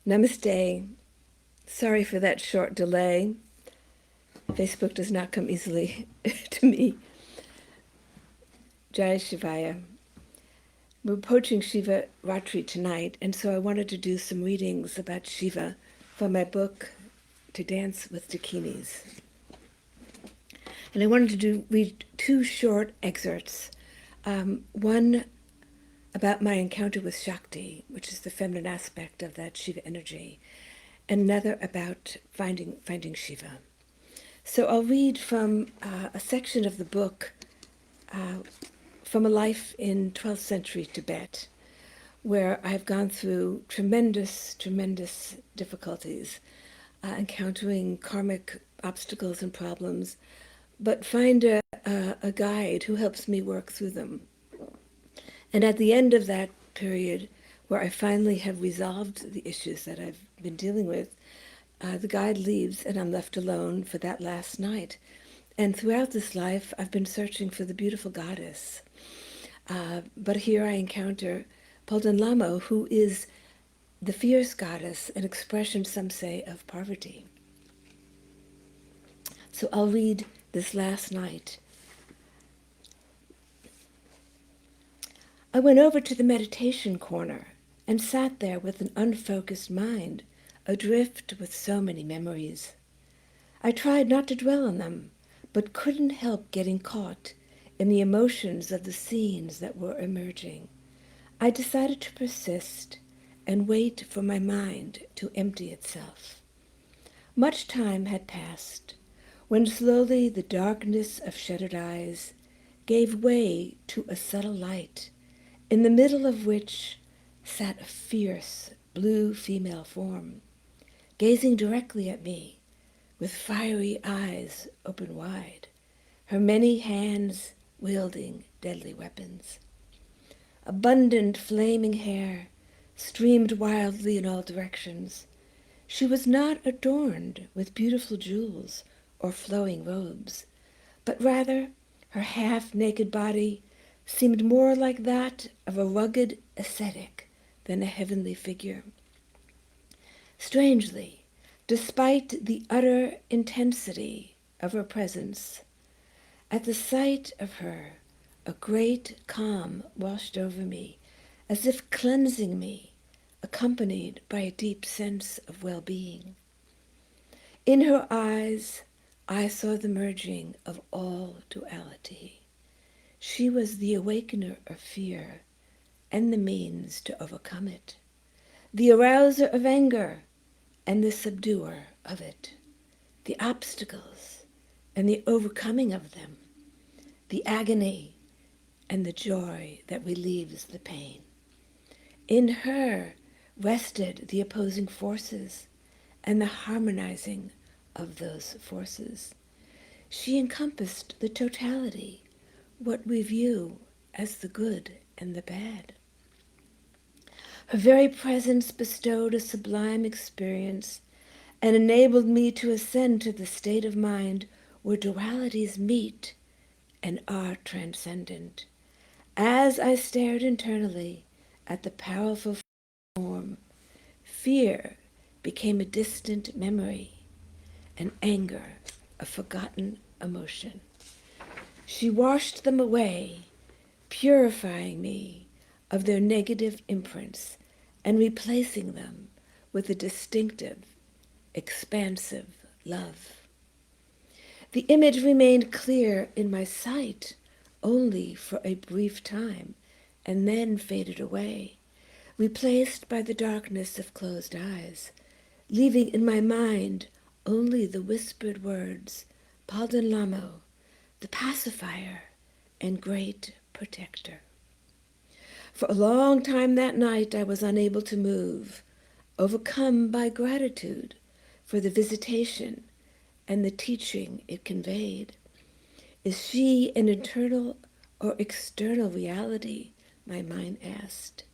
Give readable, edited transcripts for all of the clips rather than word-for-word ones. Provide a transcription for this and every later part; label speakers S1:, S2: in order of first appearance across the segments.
S1: Namaste. Sorry for that short delay. Facebook does not come easily to me. Jai Shivaya. We're approaching Shivaratri tonight, and so I wanted to do some readings about Shiva from my book, To Dance with Dakinis. And I wanted to read two short excerpts. One about my encounter with Shakti, which is the feminine aspect of that Shiva energy, and another about finding Shiva. So I'll read from a section of the book from a life in 12th century Tibet, where I've gone through tremendous difficulties, encountering karmic obstacles and problems, but find a guide who helps me work through them. And at the end of that period, where I finally have resolved the issues that I've been dealing with, the guide leaves and I'm left alone for that last night. And throughout this life, I've been searching for the beautiful goddess. But here I encounter Palden Lamo, who is the fierce goddess, an expression, some say, of Parvati. So I'll read this last night. I went over to the meditation corner and sat there with an unfocused mind, adrift with so many memories. I tried not to dwell on them, but couldn't help getting caught in the emotions of the scenes that were emerging. I decided to persist and wait for my mind to empty itself. Much time had passed when slowly the darkness of shuttered eyes gave way to a subtle light, in the middle of which sat a fierce blue female form, gazing directly at me with fiery eyes open wide, her many hands wielding deadly weapons. Abundant flaming hair streamed wildly in all directions. She was not adorned with beautiful jewels or flowing robes, but rather her half-naked body seemed more like that of a rugged ascetic than a heavenly figure. Strangely, despite the utter intensity of her presence, at the sight of her, a great calm washed over me, as if cleansing me, accompanied by a deep sense of well-being. In her eyes, I saw the merging of all duality. She was the awakener of fear and the means to overcome it, the arouser of anger and the subduer of it, the obstacles and the overcoming of them, the agony and the joy that relieves the pain. In her rested the opposing forces and the harmonizing of those forces. She encompassed the totality, what we view as the good and the bad. Her very presence bestowed a sublime experience and enabled me to ascend to the state of mind where dualities meet and are transcendent. As I stared internally at the powerful form, fear became a distant memory, and anger a forgotten emotion. She washed them away, purifying me of their negative imprints and replacing them with a distinctive, expansive love. The image remained clear in my sight only for a brief time and then faded away, replaced by the darkness of closed eyes, leaving in my mind only the whispered words, Palden Lamo, the pacifier and great protector. For a long time that night I was unable to move, overcome by gratitude for the visitation and the teaching it conveyed. Is she an internal or external reality? My mind asked.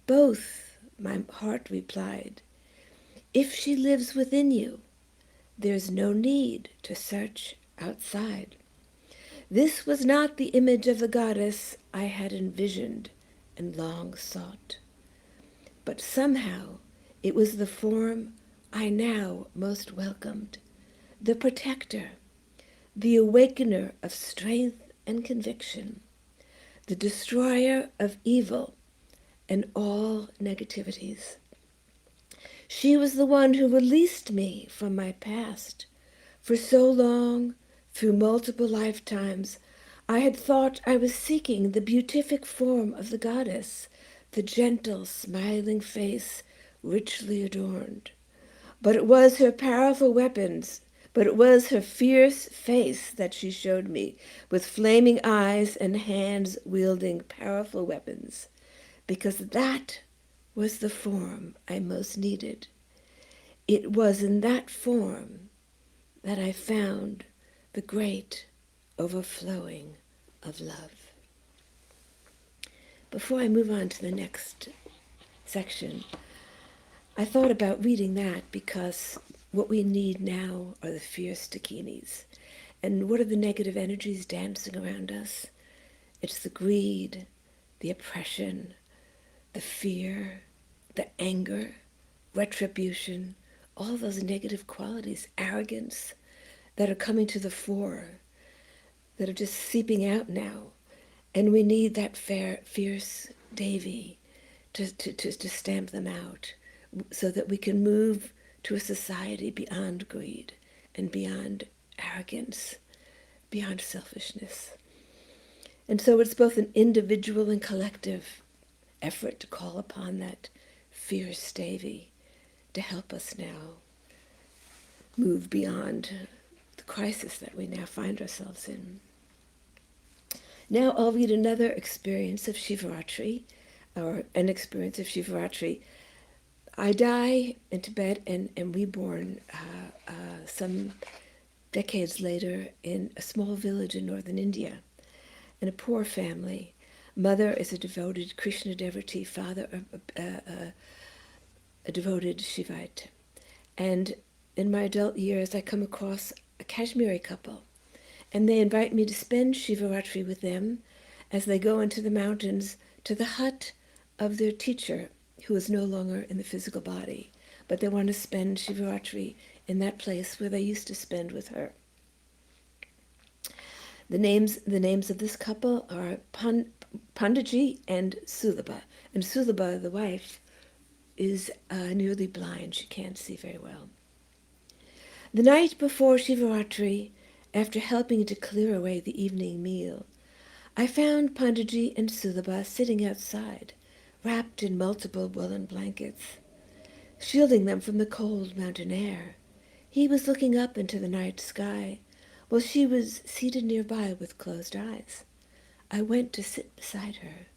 S1: Both, my heart replied. If she lives within you, there's no need to search outside. This was not the image of the goddess I had envisioned and long sought. But somehow It was the form I now most welcomed, the protector, the awakener of strength and conviction, the destroyer of evil and all negativities. She was the one who released me from my past. For so long, through multiple lifetimes, I had thought I was seeking the beatific form of the goddess, the gentle, smiling face, richly adorned. But it was her powerful weapons, but it was her fierce face that she showed me, with flaming eyes and hands wielding powerful weapons, because that was the form I most needed. It was in that form that I found the great overflowing of love. Before I move on to the next section, I thought about reading that because what we need now are the fierce Dakinis. And what are the negative energies dancing around us? It's the greed, the oppression, the fear, the anger, retribution, all those negative qualities, arrogance, that are coming to the fore, that are just seeping out now. And we need that fierce Devi to stamp them out so that we can move to a society beyond greed and beyond arrogance, beyond selfishness. And so it's both an individual and collective effort to call upon that fierce Devi to help us now move beyond the crisis that we now find ourselves in. Now I'll read another experience of Shivaratri, or an experience of Shivaratri. I die in Tibet and am reborn some decades later in a small village in northern India, in a poor family. Mother is a devoted Krishna devotee, father a devoted Shivite. And in my adult years, I come across a Kashmiri couple, and they invite me to spend Shivaratri with them as they go into the mountains to the hut of their teacher, who is no longer in the physical body, but they want to spend Shivaratri in that place where they used to spend with her. The names of this couple are Panditji and Sulabha. And Sulabha, the wife, is nearly blind. She can't see very well. The night before Shivaratri, after helping to clear away the evening meal, I found Panditji and Sulabha sitting outside, wrapped in multiple woolen blankets, shielding them from the cold mountain air. He was looking up into the night sky, while she was seated nearby with closed eyes. I went to sit beside her.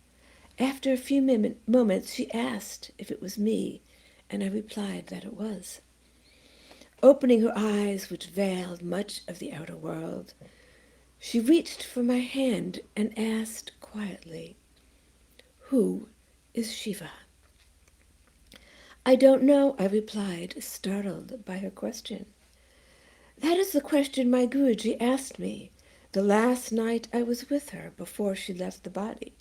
S1: After a few moments, she asked if it was me, and I replied that it was. Opening her eyes, which veiled much of the outer world, she reached for my hand and asked quietly, "Who is Shiva?" "I don't know," I replied, startled by her question. "That is the question my Guruji asked me the last night I was with her before she left the body.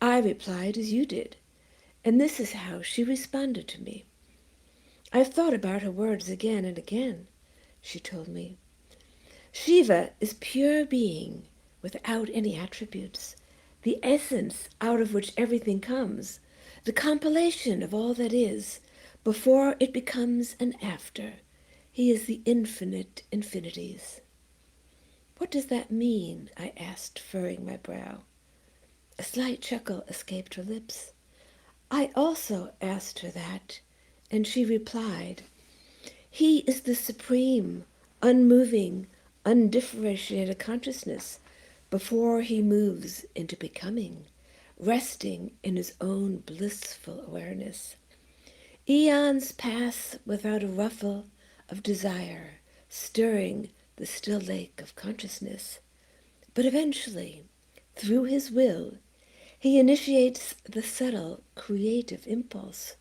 S1: I replied as you did, and this is how she responded to me. I've thought about her words again and again," she told me. "Shiva is pure being without any attributes, the essence out of which everything comes, the compilation of all that is, before it becomes an after. He is the infinite infinities." "What does that mean?" I asked, furrowing my brow. A slight chuckle escaped her lips. I also asked her that, and she replied, "He is the supreme, unmoving, undifferentiated consciousness before he moves into becoming, resting in his own blissful awareness. Eons pass without a ruffle of desire, stirring the still lake of consciousness. But eventually, through his will, he initiates the subtle creative impulse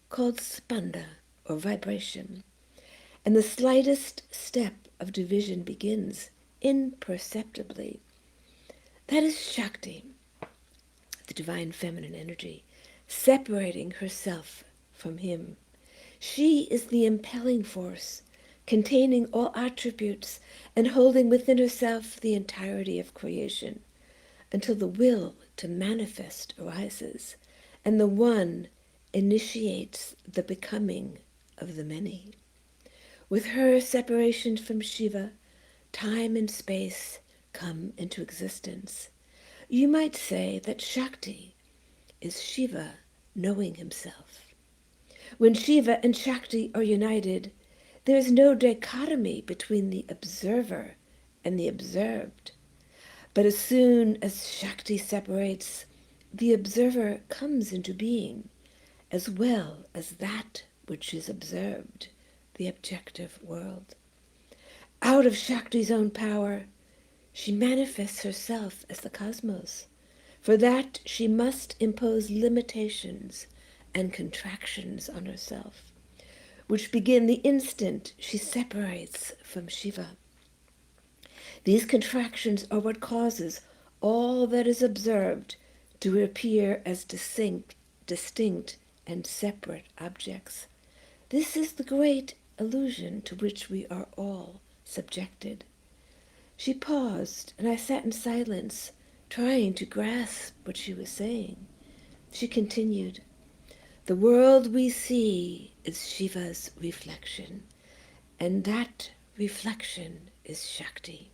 S1: called spanda, or vibration, and the slightest step of division begins imperceptibly. That is Shakti, the divine feminine energy, separating herself from him. She is the impelling force, containing all attributes and holding within herself the entirety of creation, until the will to manifest arises, and the one initiates the becoming of the many. With her separation from Shiva, time and space come into existence. You might say that Shakti is Shiva knowing himself. When Shiva and Shakti are united, there is no dichotomy between the observer and the observed. But as soon as Shakti separates, the observer comes into being, as well as that which is observed, the objective world. Out of Shakti's own power, she manifests herself as the cosmos. For that, she must impose limitations and contractions on herself, which begin the instant she separates from Shiva. These contractions are what causes all that is observed to appear as distinct and separate objects. This is the great illusion to which we are all subjected. She paused, and I sat in silence, trying to grasp what she was saying. She continued, "The world we see is Shiva's reflection, and that reflection is Shakti.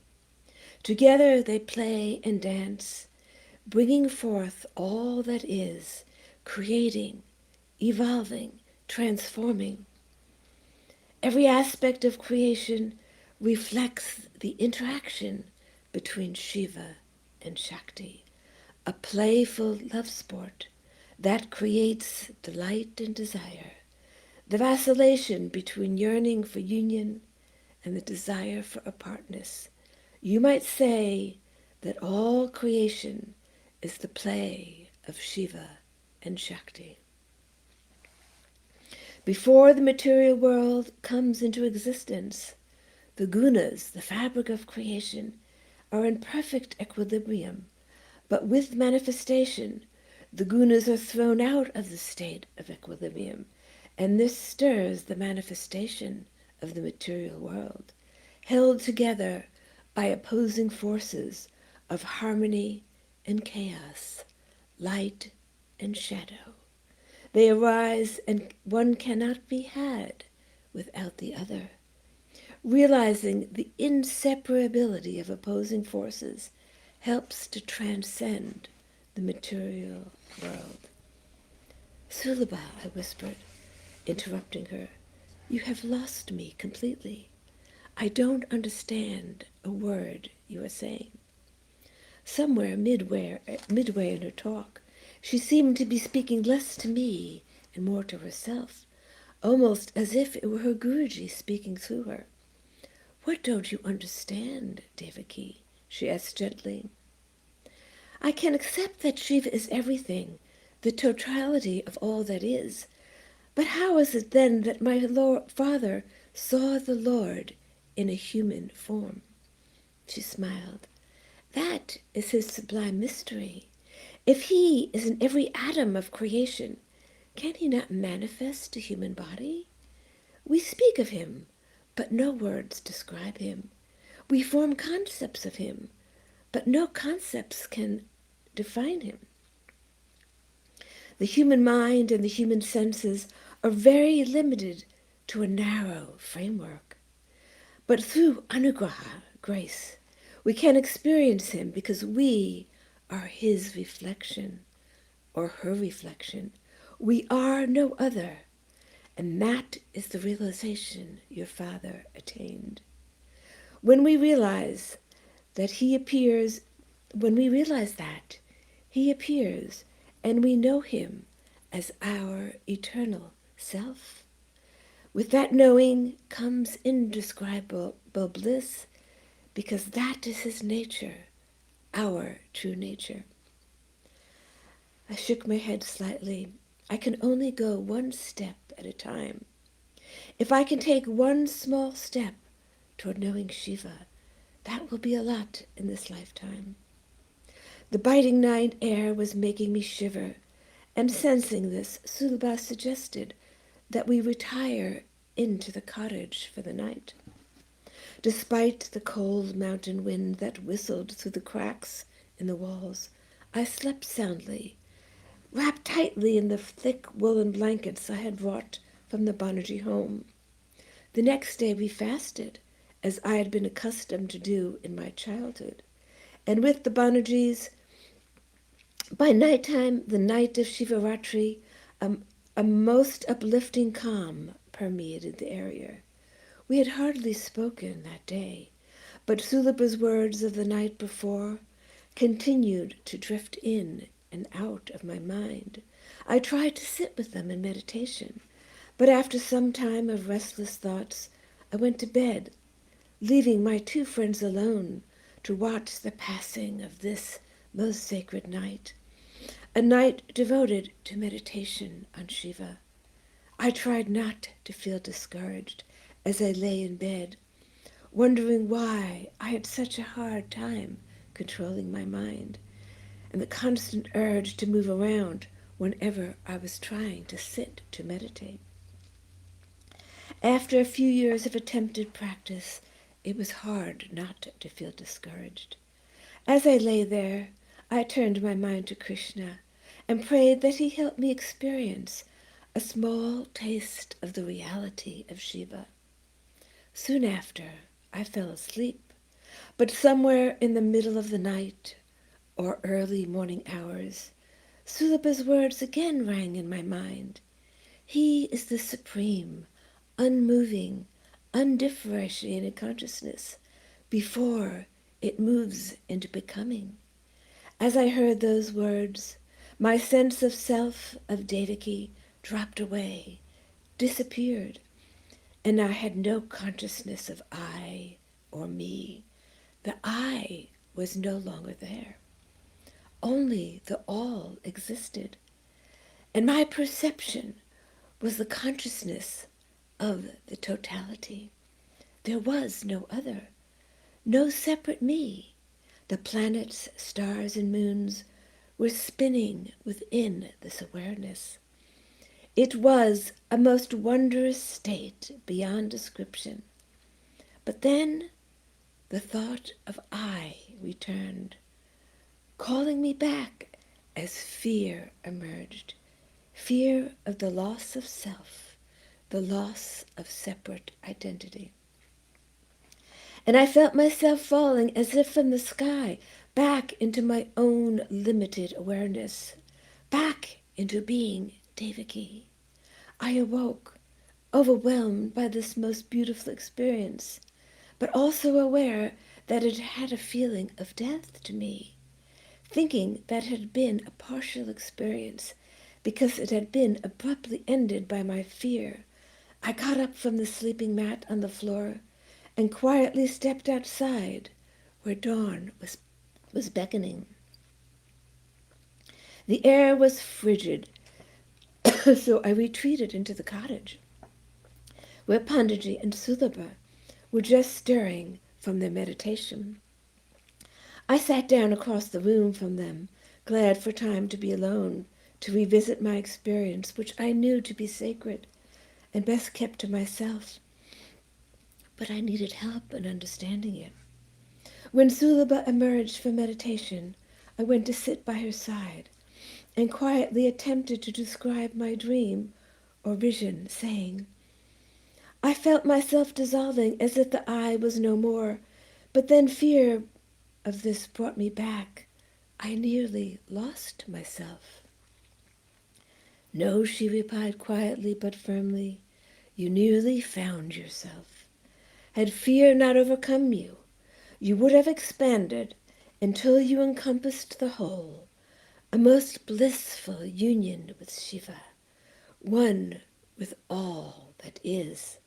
S1: Together they play and dance, bringing forth all that is, creating, evolving, transforming. Every aspect of creation reflects the interaction between Shiva and Shakti, a playful love sport that creates delight and desire, the vacillation between yearning for union and the desire for apartness. You might say that all creation is the play of Shiva and Shakti. Before the material world comes into existence, the gunas, the fabric of creation, are in perfect equilibrium, but with manifestation, the gunas are thrown out of the state of equilibrium, and this stirs the manifestation of the material world, held together by opposing forces of harmony and chaos, light and shadow. They arise, and one cannot be had without the other. Realizing the inseparability of opposing forces helps to transcend the material world. "Sulabha," I whispered, interrupting her, "you have lost me completely. I don't understand a word you are saying." Somewhere midway in her talk, she seemed to be speaking less to me and more to herself, almost as if it were her Guruji speaking through her. "What don't you understand, Devaki?" she asked gently. "I can accept that Shiva is everything, the totality of all that is. But how is it then that my father saw the Lord in a human form?" She smiled. "That is his sublime mystery. If he is in every atom of creation, can he not manifest a human body? We speak of him, but no words describe him. We form concepts of him, but no concepts can define him. The human mind and the human senses are very limited to a narrow framework. But through anugraha, grace, we can experience him because we are his reflection or her reflection. We are no other. And that is the realization your father attained. When we realize that he appears, he appears, and we know him as our eternal self. With that knowing comes indescribable bliss, because that is his nature, our true nature. I shook my head slightly. I can only go one step at a time. If I can take one small step toward knowing Shiva, that will be a lot in this lifetime. The biting night air was making me shiver, and sensing this, Sulabha suggested that we retire into the cottage for the night. Despite the cold mountain wind that whistled through the cracks in the walls, I slept soundly, wrapped tightly in the thick woolen blankets I had brought from the Banerjee home. The next day we fasted, as I had been accustomed to do in my childhood. And with the Banerjees, by nighttime, the night of Shivaratri, a most uplifting calm permeated the area. We had hardly spoken that day, but Sulabha's words of the night before continued to drift in and out of my mind. I tried to sit with them in meditation, but after some time of restless thoughts, I went to bed, leaving my two friends alone to watch the passing of this most sacred night, a night devoted to meditation on Shiva. I tried not to feel discouraged as I lay in bed, wondering why I had such a hard time controlling my mind, and the constant urge to move around whenever I was trying to sit to meditate. After a few years of attempted practice, it was hard not to feel discouraged. As I lay there, I turned my mind to Krishna and prayed that he help me experience a small taste of the reality of Shiva. Soon after, I fell asleep, but somewhere in the middle of the night or early morning hours, Sulabha's words again rang in my mind. He is the supreme, unmoving, undifferentiated consciousness before it moves into becoming. As I heard those words, my sense of self, of Devaki, dropped away, disappeared, and I had no consciousness of I or me. The I was no longer there. Only the all existed, and my perception was the consciousness of the totality. There was no other, no separate me. The planets, stars, and moons were spinning within this awareness. It was a most wondrous state beyond description. But then the thought of I returned, calling me back as fear emerged. Fear of the loss of self, the loss of separate identity. And I felt myself falling as if from the sky, back into my own limited awareness, back into being Devaki. I awoke, overwhelmed by this most beautiful experience, but also aware that it had a feeling of death to me, thinking that it had been a partial experience because it had been abruptly ended by my fear. I got up from the sleeping mat on the floor and quietly stepped outside where dawn was beckoning. The air was frigid, so I retreated into the cottage, where Panditji and Sulabha were just stirring from their meditation. I sat down across the room from them, glad for time to be alone, to revisit my experience, which I knew to be sacred and best kept to myself. But I needed help in understanding it. When Sulabha emerged from meditation, I went to sit by her side and quietly attempted to describe my dream or vision, saying, I felt myself dissolving as if the I was no more, but then fear of this brought me back. I nearly lost myself. No, she replied quietly but firmly, you nearly found yourself. Had fear not overcome you, you would have expanded until you encompassed the whole, a most blissful union with Shiva, one with all that is.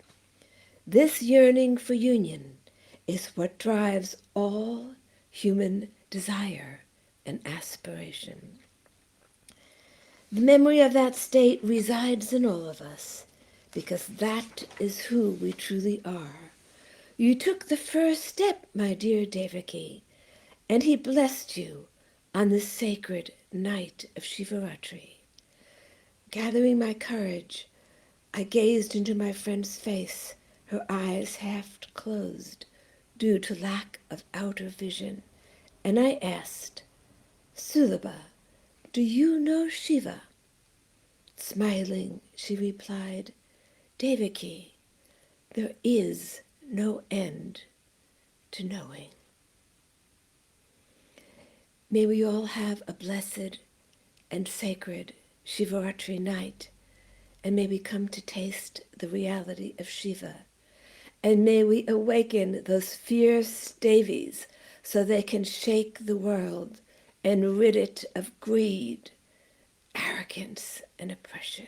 S1: This yearning for union is what drives all human desire and aspiration. The memory of that state resides in all of us, because that is who we truly are. You took the first step, my dear Devaki, and he blessed you on the sacred night of Shivaratri. Gathering my courage, I gazed into my friend's face, her eyes half closed due to lack of outer vision, and I asked, Sulabha, do you know Shiva? Smiling, she replied, Devaki, there is no end to knowing. May we all have a blessed and sacred Shivaratri night, and may we come to taste the reality of Shiva, and may we awaken those fierce Devis so they can shake the world and rid it of greed, arrogance, and oppression.